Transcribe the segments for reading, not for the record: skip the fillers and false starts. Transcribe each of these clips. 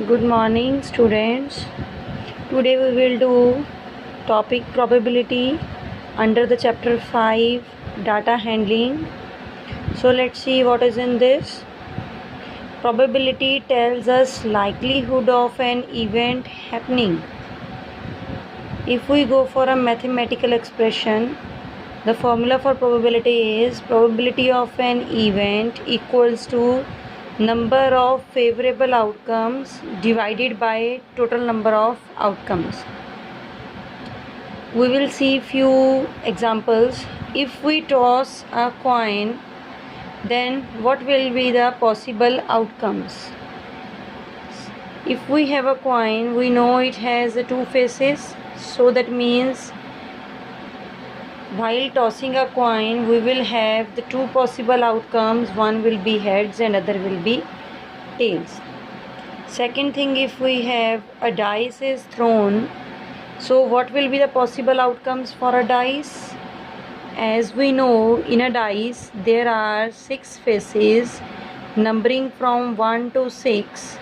Good morning, students. Today we will do topic probability under the chapter 5 data handling. So let's see what is in this. Probability tells us likelihood of an event happening. If we go for a mathematical expression, the formula for probability is probability of an event equals to number of favorable outcomes divided by total number of outcomes. We will see few examples. If we toss a coin, then what will be the possible outcomes? If we have a coin, we know it has two faces, so that means while tossing a coin, we will have the two possible outcomes. One will be heads and other will be tails. Second thing, if we have a dice is thrown, so what will be the possible outcomes for a dice? As we know, in a dice there are 6 faces numbering from 1 to 6.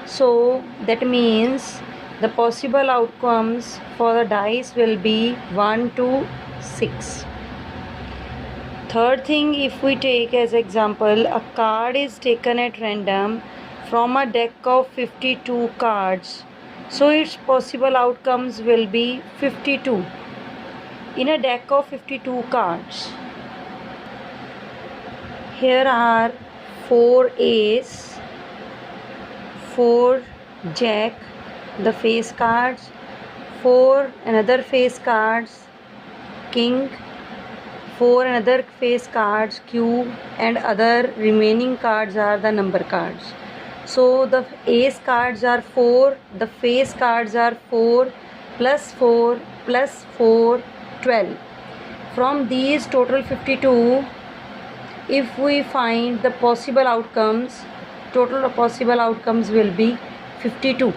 So that means the possible outcomes for the dice will be 1 to 6. Third thing, if we take as example, a card is taken at random from a deck of 52 cards, so its possible outcomes will be 52. In a deck of 52 cards, here are 4 ace, 4 jack, the face cards, 4 another face cards, king, 4 another face cards, cube, and other remaining cards are the number cards. So the ace cards are 4, the face cards are 4 plus 4 plus 4, 12. From these total 52, if we find the possible outcomes, total possible outcomes will be 52.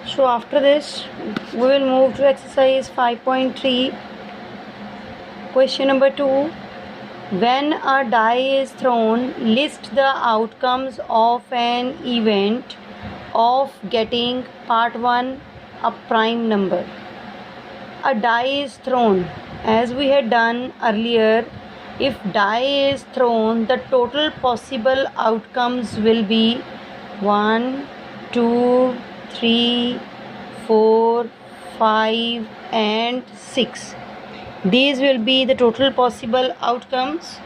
So after this, we will move to exercise 5.3. Question number 2. When a die is thrown, list the outcomes of an event of getting part 1 a prime number. A die is thrown. As we had done earlier, if die is thrown, the total possible outcomes will be 1, 2, 3, 4, 5 and 6. These will be the total possible outcomes.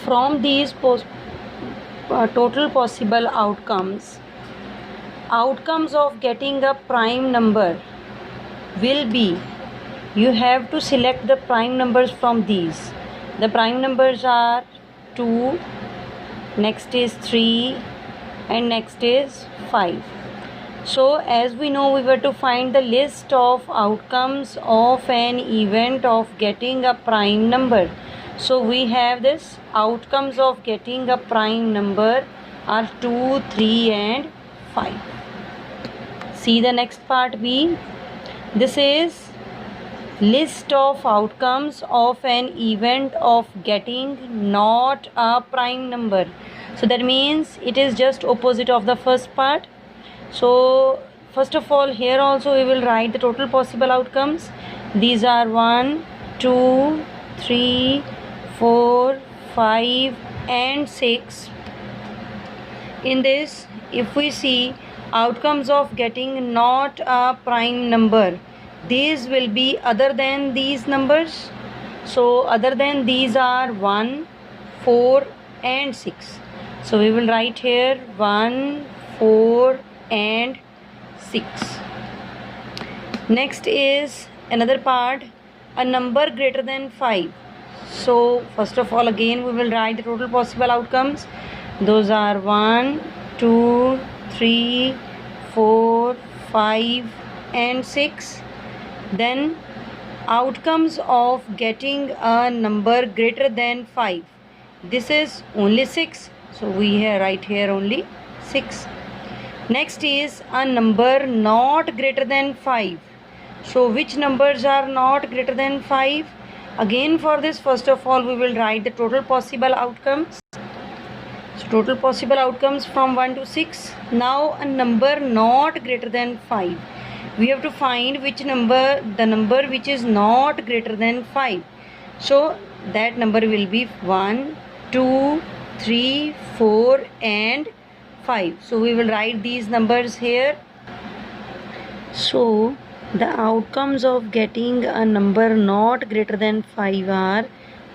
From these total possible outcomes of getting a prime number will be, you have to select the prime numbers from these. The prime numbers are 2, next is 3 and next is 5. So as we know, we were to find the list of outcomes of an event of getting a prime number. So we have this outcomes of getting a prime number are 2, 3 and 5. See the next part B. This is list of outcomes of an event of getting not a prime number. So that means it is just opposite of the first part. So first of all, here also we will write the total possible outcomes. These are 1, 2, 3, 4, 5 and 6. In this, if we see outcomes of getting not a prime number, these will be other than these numbers. So other than these are 1, 4 and 6. So we will write here 1, 4 and 6. Next is another part, a number greater than 5. So first of all, again we will write the total possible outcomes. Those are 1, 2, 3, 4, 5 and 6. Then outcomes of getting a number greater than 5. This is only 6. So we write here only 6. Next is a number not greater than 5. So which numbers are not greater than 5? Again for this, first of all we will write the total possible outcomes. So total possible outcomes from 1 to 6. Now a number not greater than 5. We have to find the number which is not greater than 5. So that number will be 1, 2, 3, 4 and 5. So we will write these numbers here. So the outcomes of getting a number not greater than 5 are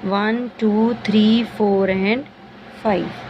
1, 2, 3, 4 and 5.